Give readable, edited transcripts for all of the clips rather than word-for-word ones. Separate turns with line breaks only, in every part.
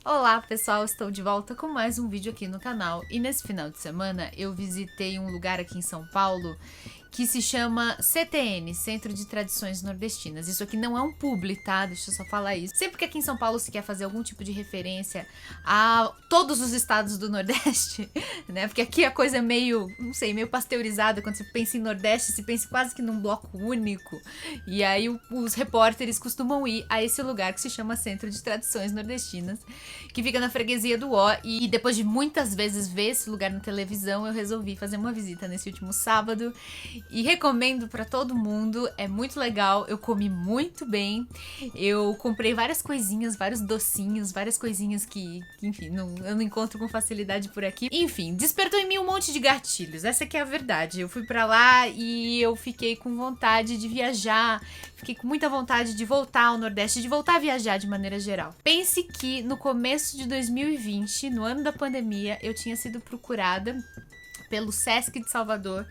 Olá pessoal, estou de volta com mais um vídeo aqui no canal e nesse final de semana eu visitei um lugar aqui em São Paulo que se chama CTN, Centro de Tradições Nordestinas. Isso aqui não é um publi, tá? Deixa eu só falar isso. Sempre que aqui em São Paulo se quer fazer algum tipo de referência a todos os estados do Nordeste, né? Porque aqui a coisa é meio, não sei, meio pasteurizada. Quando você pensa em Nordeste, se pensa quase que num bloco único. E aí os repórteres costumam ir a esse lugar que se chama Centro de Tradições Nordestinas, que fica na freguesia do Ó. E depois de muitas vezes ver esse lugar na televisão, eu resolvi fazer uma visita nesse último sábado. E recomendo pra todo mundo, é muito legal, eu comi muito bem, eu comprei várias coisinhas, vários docinhos, várias coisinhas que enfim, eu não encontro com facilidade por aqui. Enfim, despertou em mim um monte de gatilhos, essa que é a verdade. Eu fui pra lá e eu fiquei com vontade de viajar, fiquei com muita vontade de voltar ao Nordeste, de voltar a viajar de maneira geral. Pense que no começo de 2020, no ano da pandemia, eu tinha sido procurada pelo Sesc de Salvador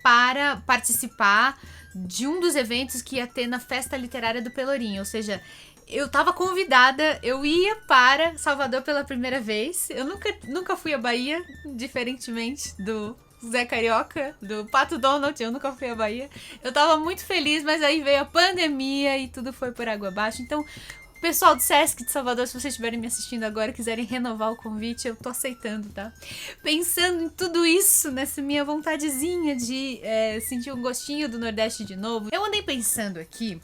para participar de um dos eventos que ia ter na Festa Literária do Pelourinho, ou seja, eu tava convidada, eu ia para Salvador pela primeira vez, eu nunca fui à Bahia, diferentemente do Zé Carioca, do Pato Donald, eu nunca fui à Bahia, eu tava muito feliz, mas aí veio a pandemia e tudo foi por água abaixo, então pessoal do Sesc de Salvador, se vocês estiverem me assistindo agora e quiserem renovar o convite, eu tô aceitando, tá? Pensando em tudo isso, nessa minha vontadezinha de sentir um gostinho do Nordeste de novo, eu andei pensando aqui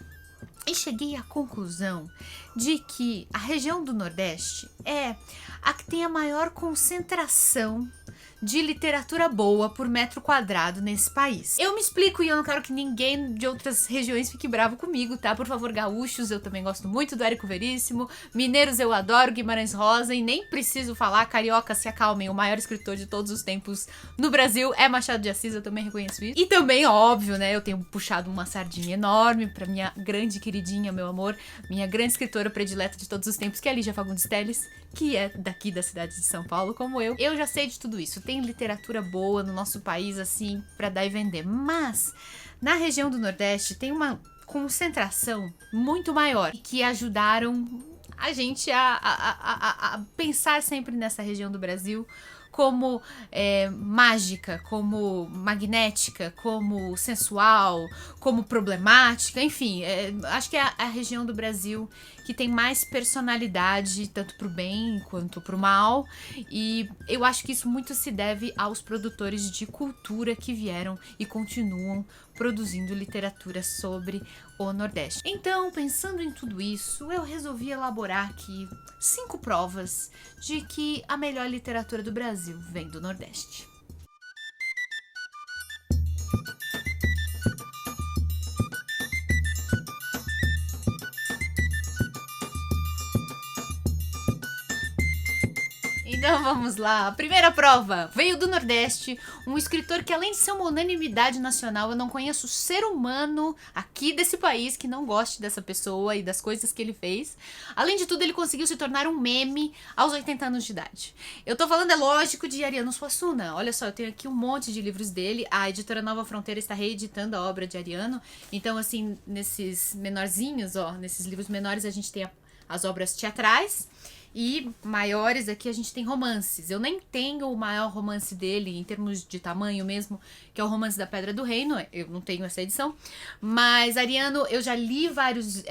e cheguei à conclusão de que a região do Nordeste é a que tem a maior concentração de literatura boa por metro quadrado nesse país. Eu me explico e eu não quero que ninguém de outras regiões fique bravo comigo, tá? Por favor, gaúchos, eu também gosto muito do Érico Veríssimo, mineiros eu adoro, Guimarães Rosa, e nem preciso falar, carioca, se acalmem, o maior escritor de todos os tempos no Brasil é Machado de Assis, eu também reconheço isso. E também, óbvio, né, eu tenho puxado uma sardinha enorme pra minha grande queridinha, meu amor, minha grande escritora predileta de todos os tempos, que é a Lígia Fagundes Telles, que é daqui da cidade de São Paulo, como eu. Eu já sei de tudo isso, tem literatura boa no nosso país, assim, pra dar e vender. Mas, na região do Nordeste, tem uma concentração muito maior que ajudaram a gente a pensar sempre nessa região do Brasil como mágica, como magnética, como sensual, como problemática, enfim, acho que é a região do Brasil que tem mais personalidade, tanto pro bem quanto pro mal, e eu acho que isso muito se deve aos produtores de cultura que vieram e continuam produzindo literatura sobre o Nordeste. Então, pensando em tudo isso, eu resolvi elaborar aqui 5 provas de que a melhor literatura do Brasil vem do Nordeste. Então vamos lá. A primeira prova veio do Nordeste, um escritor que, além de ser uma unanimidade nacional, eu não conheço ser humano aqui desse país que não goste dessa pessoa e das coisas que ele fez. Além de tudo, ele conseguiu se tornar um meme aos 80 anos de idade. Eu tô falando, é lógico, de Ariano Suassuna. Olha só, eu tenho aqui um monte de livros dele. A editora Nova Fronteira está reeditando a obra de Ariano. Então, assim, nesses menorzinhos, ó, nesses livros menores, a gente tem as obras teatrais. E maiores aqui a gente tem romances. Eu nem tenho o maior romance dele em termos de tamanho mesmo, que é o Romance da Pedra do Reino. Eu não tenho essa edição. Mas Ariano, eu já li vários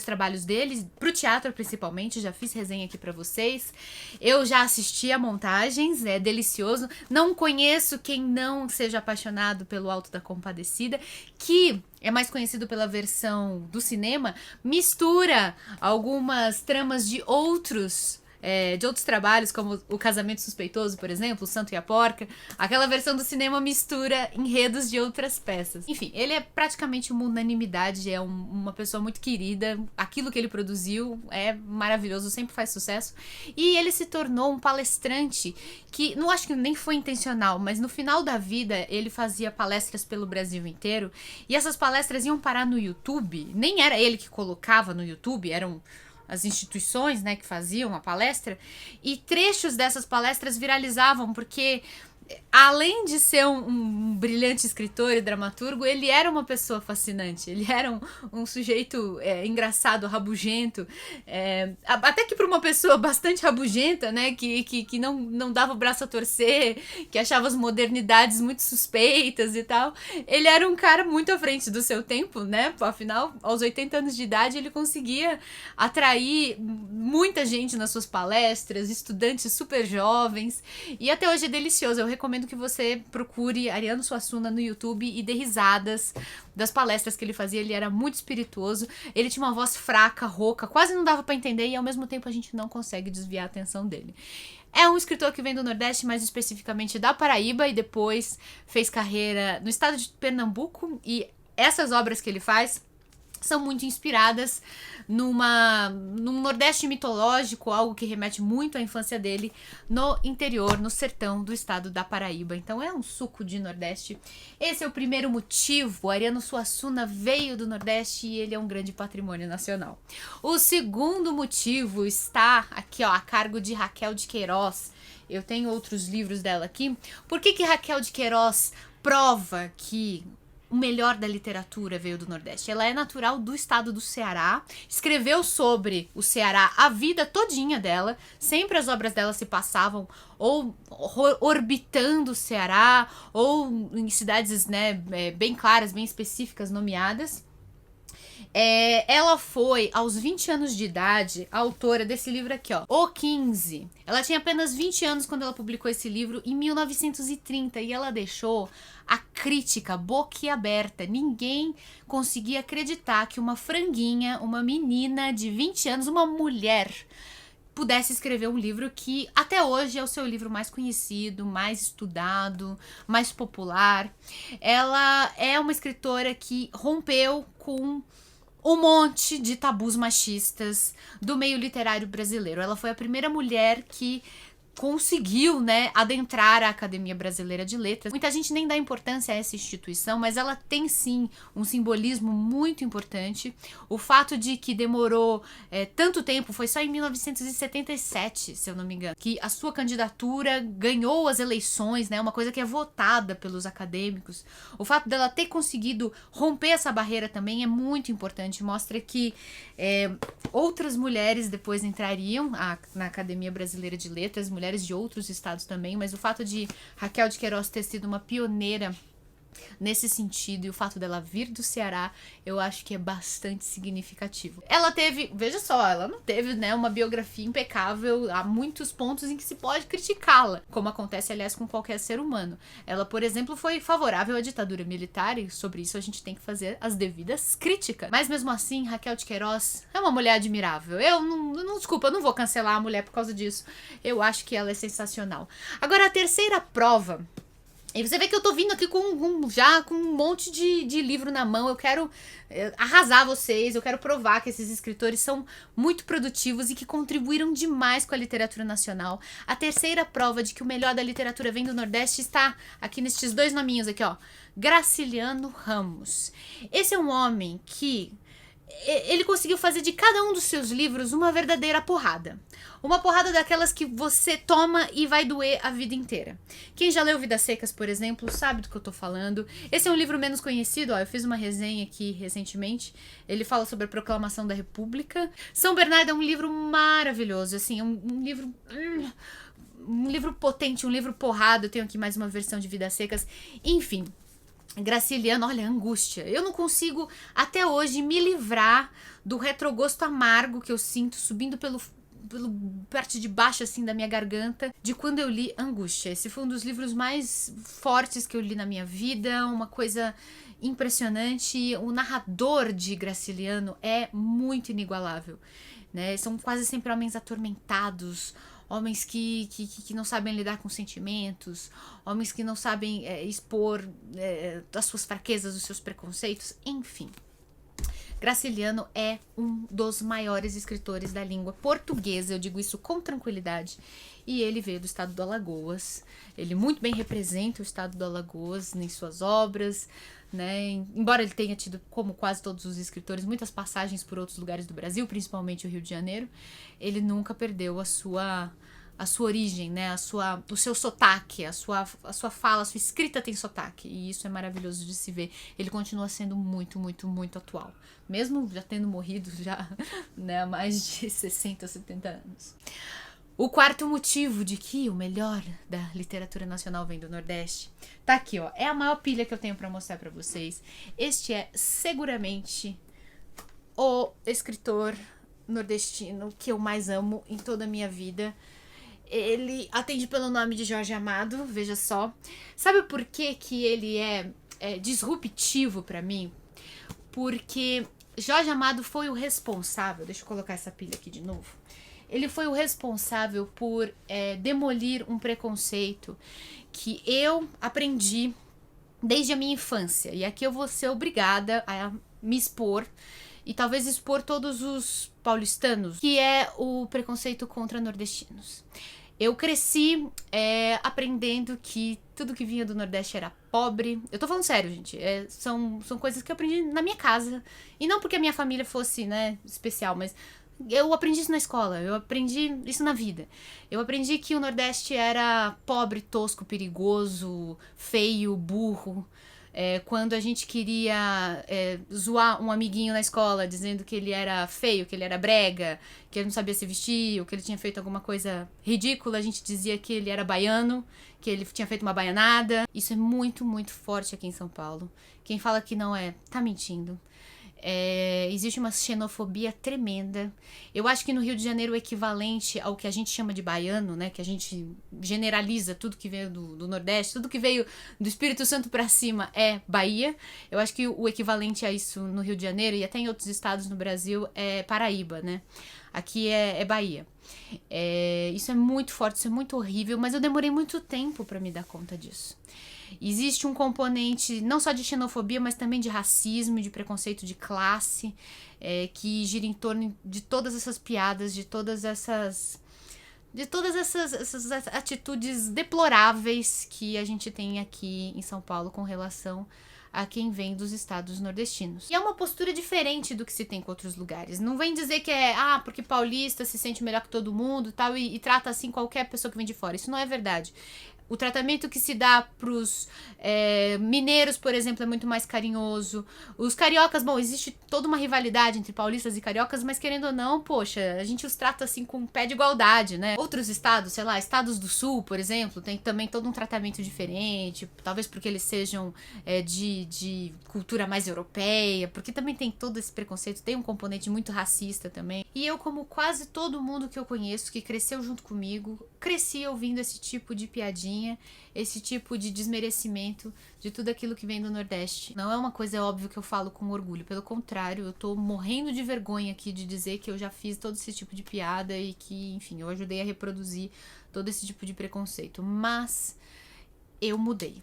trabalhos dele, pro teatro principalmente, já fiz resenha aqui pra vocês. Eu já assisti a montagens, é delicioso. Não conheço quem não seja apaixonado pelo Alto da Compadecida, que é mais conhecido pela versão do cinema, mistura algumas tramas de outros trabalhos, como O Casamento Suspeitoso, por exemplo, O Santo e a Porca. Aquela versão do cinema mistura enredos de outras peças. Enfim, ele é praticamente uma unanimidade, é uma pessoa muito querida. Aquilo que ele produziu é maravilhoso, sempre faz sucesso. E ele se tornou um palestrante que, não acho que nem foi intencional, mas no final da vida ele fazia palestras pelo Brasil inteiro. E essas palestras iam parar no YouTube. Nem era ele que colocava no YouTube, eram as instituições, né, que faziam a palestra, e trechos dessas palestras viralizavam, porque além de ser um brilhante escritor e dramaturgo, ele era uma pessoa fascinante. Ele era um sujeito engraçado, rabugento. Até que para uma pessoa bastante rabugenta, né? Que não dava o braço a torcer, que achava as modernidades muito suspeitas e tal. Ele era um cara muito à frente do seu tempo, né? Afinal, aos 80 anos de idade, ele conseguia atrair muita gente nas suas palestras, estudantes super jovens. E até hoje é delicioso. Eu recomendo que você procure Ariano Suassuna no YouTube e dê risadas das palestras que ele fazia. Ele era muito espirituoso, ele tinha uma voz fraca, rouca, quase não dava pra entender e ao mesmo tempo a gente não consegue desviar a atenção dele. É um escritor que vem do Nordeste, mais especificamente da Paraíba, e depois fez carreira no estado de Pernambuco, e essas obras que ele faz são muito inspiradas num Nordeste mitológico, algo que remete muito à infância dele no interior, no sertão do estado da Paraíba. Então é um suco de Nordeste. Esse é o primeiro motivo. O Ariano Suassuna veio do Nordeste e ele é um grande patrimônio nacional. O segundo motivo está aqui, ó, a cargo de Raquel de Queiroz. Eu tenho outros livros dela aqui. Por que Raquel de Queiroz prova que o melhor da literatura veio do Nordeste? Ela é natural do estado do Ceará, escreveu sobre o Ceará a vida todinha dela, sempre as obras dela se passavam ou orbitando o Ceará, ou em cidades, né, bem claras, bem específicas, nomeadas. Ela foi, aos 20 anos de idade, a autora desse livro aqui, ó, O 15. Ela tinha apenas 20 anos quando ela publicou esse livro, em 1930, e ela deixou a crítica boquiaberta. Ninguém conseguia acreditar que uma franguinha, uma menina de 20 anos, uma mulher, pudesse escrever um livro que até hoje é o seu livro mais conhecido, mais estudado, mais popular. Ela é uma escritora que rompeu com um monte de tabus machistas do meio literário brasileiro. Ela foi a primeira mulher que conseguiu, né, adentrar a Academia Brasileira de Letras. Muita gente nem dá importância a essa instituição, mas ela tem sim um simbolismo muito importante. O fato de que demorou tanto tempo, foi só em 1977, se eu não me engano, que a sua candidatura ganhou as eleições, né, uma coisa que é votada pelos acadêmicos. O fato dela ter conseguido romper essa barreira também é muito importante, mostra que outras mulheres depois entrariam na Academia Brasileira de Letras, mulheres de outros estados também, mas o fato de Raquel de Queiroz ter sido uma pioneira nesse sentido e o fato dela vir do Ceará, eu acho que é bastante significativo. Ela teve, veja só, ela não teve, né, uma biografia impecável, há muitos pontos em que se pode criticá-la, como acontece, aliás, com qualquer ser humano. Ela, por exemplo, foi favorável à ditadura militar e sobre isso a gente tem que fazer as devidas críticas. Mas mesmo assim, Raquel de Queiroz é uma mulher admirável. Desculpa, eu não vou cancelar a mulher por causa disso. Eu acho que ela é sensacional. Agora, a terceira prova. E você vê que eu tô vindo aqui já com um monte de livro na mão. Eu quero arrasar vocês, eu quero provar que esses escritores são muito produtivos e que contribuíram demais com a literatura nacional. A terceira prova de que o melhor da literatura vem do Nordeste está aqui nestes dois nominhos aqui, ó. Graciliano Ramos. Esse é um homem que ele conseguiu fazer de cada um dos seus livros uma verdadeira porrada. Uma porrada daquelas que você toma e vai doer a vida inteira. Quem já leu Vidas Secas, por exemplo, sabe do que eu tô falando. Esse é um livro menos conhecido, ó, eu fiz uma resenha aqui recentemente. Ele fala sobre a Proclamação da República. São Bernardo é um livro maravilhoso, assim, um livro potente, um livro porrado. Eu tenho aqui mais uma versão de Vidas Secas. Enfim, Graciliano, olha, angústia. Eu não consigo até hoje me livrar do retrogosto amargo que eu sinto subindo pelo parte de baixo assim da minha garganta de quando eu li Angústia. Esse foi um dos livros mais fortes que eu li na minha vida, uma coisa impressionante. O narrador de Graciliano é muito inigualável, né? São quase sempre homens atormentados, homens que não sabem lidar com sentimentos, homens que não sabem expor as suas fraquezas, os seus preconceitos, enfim. Graciliano é um dos maiores escritores da língua portuguesa, eu digo isso com tranquilidade, e ele veio do estado do Alagoas. Ele muito bem representa o estado do Alagoas em suas obras, né? Embora ele tenha tido, como quase todos os escritores, muitas passagens por outros lugares do Brasil, principalmente o Rio de Janeiro, ele nunca perdeu a a sua origem, né? O seu sotaque, a sua fala, a sua escrita tem sotaque. E isso é maravilhoso de se ver. Ele continua sendo muito, muito, muito atual. Mesmo já tendo morrido já, né, há mais de 60, 70 anos. O quarto motivo de que o melhor da literatura nacional vem do Nordeste tá aqui, ó. É a maior pilha que eu tenho pra mostrar pra vocês. Este é seguramente o escritor nordestino que eu mais amo em toda a minha vida. Ele atende pelo nome de Jorge Amado, veja só. Sabe por que que ele é disruptivo pra mim? Porque Jorge Amado foi o responsável, deixa eu colocar essa pilha aqui de novo. Ele foi o responsável por demolir um preconceito que eu aprendi desde a minha infância. E aqui eu vou ser obrigada a me expor e talvez expor todos os paulistanos, que é o preconceito contra nordestinos. Eu cresci aprendendo que tudo que vinha do Nordeste era pobre. Eu tô falando sério, gente. São coisas que eu aprendi na minha casa. E não porque a minha família fosse, né, especial, mas eu aprendi isso na escola. Eu aprendi isso na vida. Eu aprendi que o Nordeste era pobre, tosco, perigoso, feio, burro. Quando a gente queria zoar um amiguinho na escola, dizendo que ele era feio, que ele era brega, que ele não sabia se vestir, ou que ele tinha feito alguma coisa ridícula, a gente dizia que ele era baiano, que ele tinha feito uma baianada. Isso é muito, muito forte aqui em São Paulo. Quem fala que não tá mentindo. Existe uma xenofobia tremenda. Eu acho que no Rio de Janeiro o equivalente ao que a gente chama de baiano, né, que a gente generaliza tudo que veio do Nordeste, tudo que veio do Espírito Santo pra cima é Bahia. Eu acho que o equivalente a isso no Rio de Janeiro e até em outros estados no Brasil é Paraíba, né? Aqui é Bahia. Isso é muito forte, isso é muito horrível, mas eu demorei muito tempo pra me dar conta disso. Existe um componente não só de xenofobia, mas também de racismo, de preconceito de classe, que gira em torno de todas essas piadas, de todas essas atitudes deploráveis que a gente tem aqui em São Paulo com relação a quem vem dos estados nordestinos. E é uma postura diferente do que se tem com outros lugares. Não vem dizer que porque paulista se sente melhor que todo mundo tal, e trata assim qualquer pessoa que vem de fora. Isso não é verdade. O tratamento que se dá pros mineiros, por exemplo, é muito mais carinhoso. Os cariocas, bom, existe toda uma rivalidade entre paulistas e cariocas, mas querendo ou não, poxa, a gente os trata assim com um pé de igualdade, né? Outros estados, sei lá, estados do sul, por exemplo, tem também todo um tratamento diferente, talvez porque eles sejam de cultura mais europeia, porque também tem todo esse preconceito, tem um componente muito racista também. E eu, como quase todo mundo que eu conheço, que cresceu junto comigo, cresci ouvindo esse tipo de piadinha, esse tipo de desmerecimento de tudo aquilo que vem do Nordeste. Não é uma coisa óbvia que eu falo com orgulho, pelo contrário, eu tô morrendo de vergonha aqui de dizer que eu já fiz todo esse tipo de piada e que, enfim, eu ajudei a reproduzir todo esse tipo de preconceito. Mas eu mudei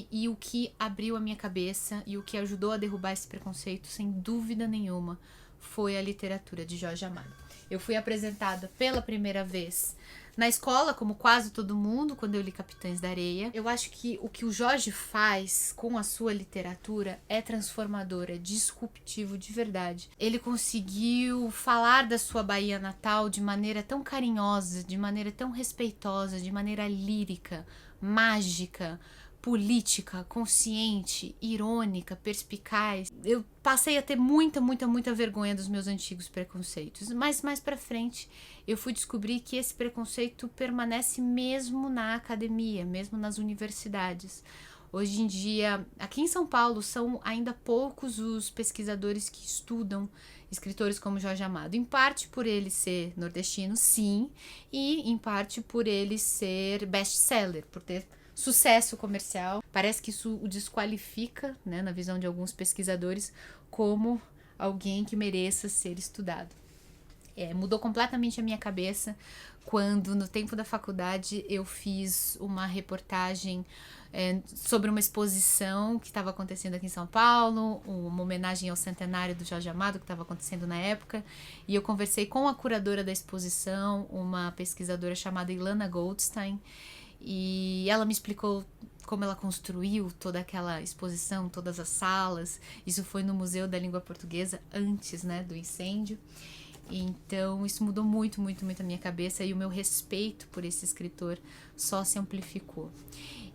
e o que abriu a minha cabeça e o que ajudou a derrubar esse preconceito, sem dúvida nenhuma, foi a literatura de Jorge Amado. Eu fui apresentada pela primeira vez na escola, como quase todo mundo, quando eu li Capitães da Areia. Eu acho que o Jorge faz com a sua literatura é transformador, é disruptivo de verdade. Ele conseguiu falar da sua Bahia natal de maneira tão carinhosa, de maneira tão respeitosa, de maneira lírica, mágica, política, consciente, irônica, perspicaz. Eu passei a ter muita, muita, muita vergonha dos meus antigos preconceitos. Mas mais pra frente eu fui descobrir que esse preconceito permanece mesmo na academia, mesmo nas universidades. Hoje em dia, aqui em São Paulo, são ainda poucos os pesquisadores que estudam escritores como Jorge Amado. Em parte por ele ser nordestino, sim, e em parte por ele ser best-seller, por ter sucesso comercial. Parece que isso o desqualifica, né, na visão de alguns pesquisadores, como alguém que mereça ser estudado. Mudou completamente a minha cabeça quando, no tempo da faculdade, eu fiz uma reportagem sobre uma exposição que estava acontecendo aqui em São Paulo, uma homenagem ao centenário do Jorge Amado, que estava acontecendo na época, e eu conversei com a curadora da exposição, uma pesquisadora chamada Ilana Goldstein, e ela me explicou como ela construiu toda aquela exposição, todas as salas. Isso foi no Museu da Língua Portuguesa, antes, né, do incêndio. Então isso mudou muito, muito, muito a minha cabeça e o meu respeito por esse escritor só se amplificou.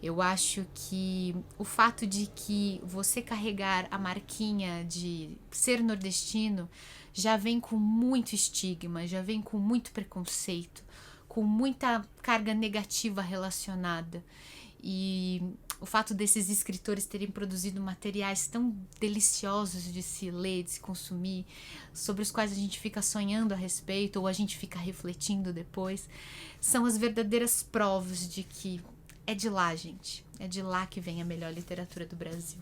Eu acho que o fato de que você carregar a marquinha de ser nordestino já vem com muito estigma, já vem com muito preconceito, com muita carga negativa relacionada. E o fato desses escritores terem produzido materiais tão deliciosos de se ler, de se consumir, sobre os quais a gente fica sonhando a respeito ou a gente fica refletindo depois, são as verdadeiras provas de que é de lá, gente. É de lá que vem a melhor literatura do Brasil.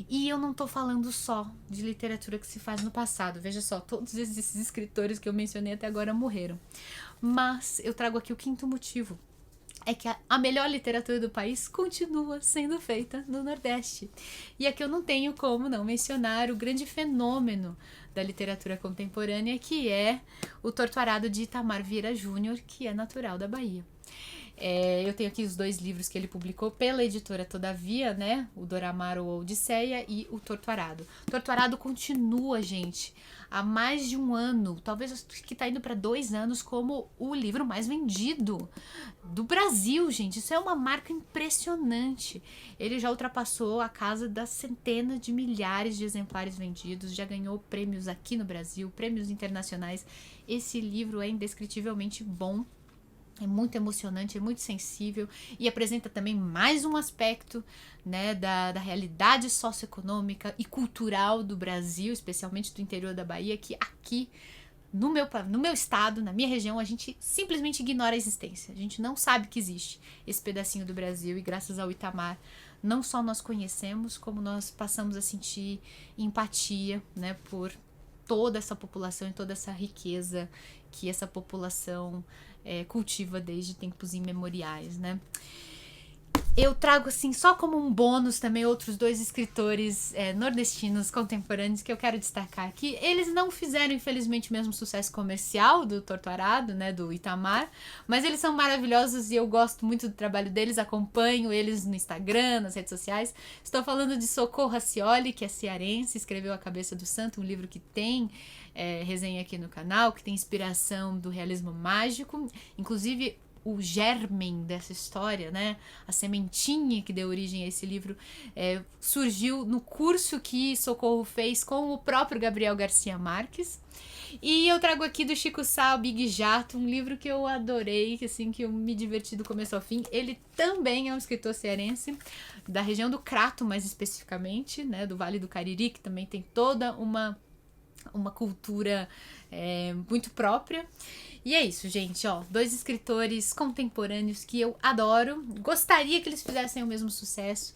E eu não tô falando só de literatura que se faz no passado. Veja só, todos esses escritores que eu mencionei até agora morreram. Mas eu trago aqui o quinto motivo. É que a melhor literatura do país continua sendo feita no Nordeste. E aqui eu não tenho como não mencionar o grande fenômeno da literatura contemporânea, que é o Torturado de Itamar Vieira Júnior, que é natural da Bahia. Eu tenho aqui os 2 livros que ele publicou pela editora Todavia, né? O Doramar ou Odisseia e o Torturado. Torturado continua, gente, há mais de um ano, talvez que tá indo para 2 anos, como o livro mais vendido do Brasil, gente. Isso é uma marca impressionante. Ele já ultrapassou a casa das centenas de milhares de exemplares vendidos, já ganhou prêmios aqui no Brasil, prêmios internacionais. Esse livro é indescritivelmente bom. É muito emocionante, é muito sensível e apresenta também mais um aspecto, né, da realidade socioeconômica e cultural do Brasil, especialmente do interior da Bahia, que aqui no meu estado, na minha região, a gente simplesmente ignora a existência. A gente não sabe que existe esse pedacinho do Brasil e graças ao Itamar, não só nós conhecemos, como nós passamos a sentir empatia, né, por toda essa população e toda essa riqueza que essa população cultiva desde tempos imemoriais, né? Eu trago, assim, só como um bônus também outros 2 escritores nordestinos contemporâneos que eu quero destacar aqui. Eles não fizeram, infelizmente, o mesmo sucesso comercial do Torturado, né, do Itamar, mas eles são maravilhosos e eu gosto muito do trabalho deles, acompanho eles no Instagram, nas redes sociais. Estou falando de Socorro Racioli, que é cearense, escreveu A Cabeça do Santo, um livro que tem resenha aqui no canal, que tem inspiração do realismo mágico, inclusive o germen dessa história, né? A sementinha que deu origem a esse livro surgiu no curso que Socorro fez com o próprio Gabriel Garcia Marques. E eu trago aqui do Chico Sá, Big Jato, um livro que eu adorei, assim, que eu me diverti do começo ao fim. Ele também é um escritor cearense, da região do Crato, mais especificamente, né? Do Vale do Cariri, que também tem toda uma cultura muito própria. E é isso, gente, ó, 2 escritores contemporâneos que eu adoro. Gostaria que eles fizessem o mesmo sucesso,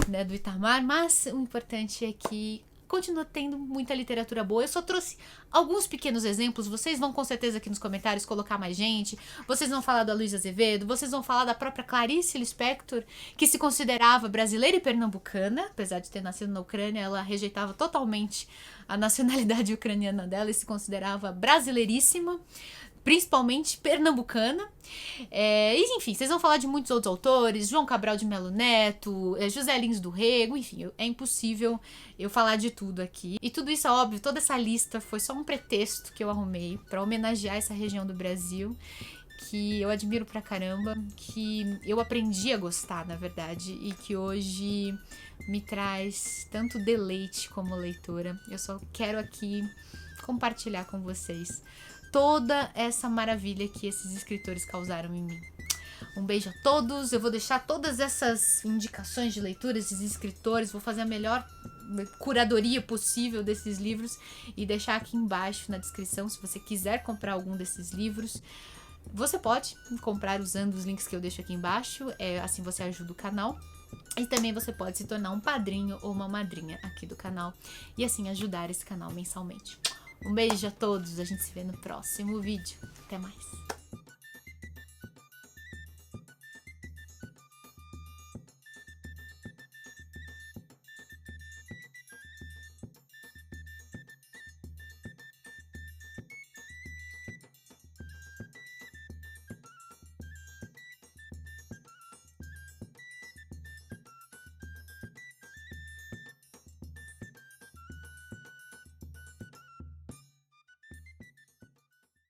né, do Itamar, mas o importante é que continua tendo muita literatura boa. Eu só trouxe alguns pequenos exemplos. Vocês vão com certeza aqui nos comentários colocar mais gente. Vocês vão falar da Luísa Azevedo. Vocês vão falar da própria Clarice Lispector, que se considerava brasileira e pernambucana. Apesar de ter nascido na Ucrânia, ela rejeitava totalmente a nacionalidade ucraniana dela e se considerava brasileiríssima, principalmente pernambucana. E, enfim, vocês vão falar de muitos outros autores, João Cabral de Melo Neto, José Lins do Rego, enfim, é impossível eu falar de tudo aqui. E tudo isso, é óbvio, toda essa lista foi só um pretexto que eu arrumei para homenagear essa região do Brasil, que eu admiro pra caramba, que eu aprendi a gostar, na verdade, e que hoje me traz tanto deleite como leitora. Eu só quero aqui compartilhar com vocês toda essa maravilha que esses escritores causaram em mim. Um beijo a todos, eu vou deixar todas essas indicações de leitura, esses escritores, vou fazer a melhor curadoria possível desses livros e deixar aqui embaixo na descrição, se você quiser comprar algum desses livros, você pode comprar usando os links que eu deixo aqui embaixo, assim você ajuda o canal. E também você pode se tornar um padrinho ou uma madrinha aqui do canal e assim ajudar esse canal mensalmente. Um beijo a todos, a gente se vê no próximo vídeo. Até mais!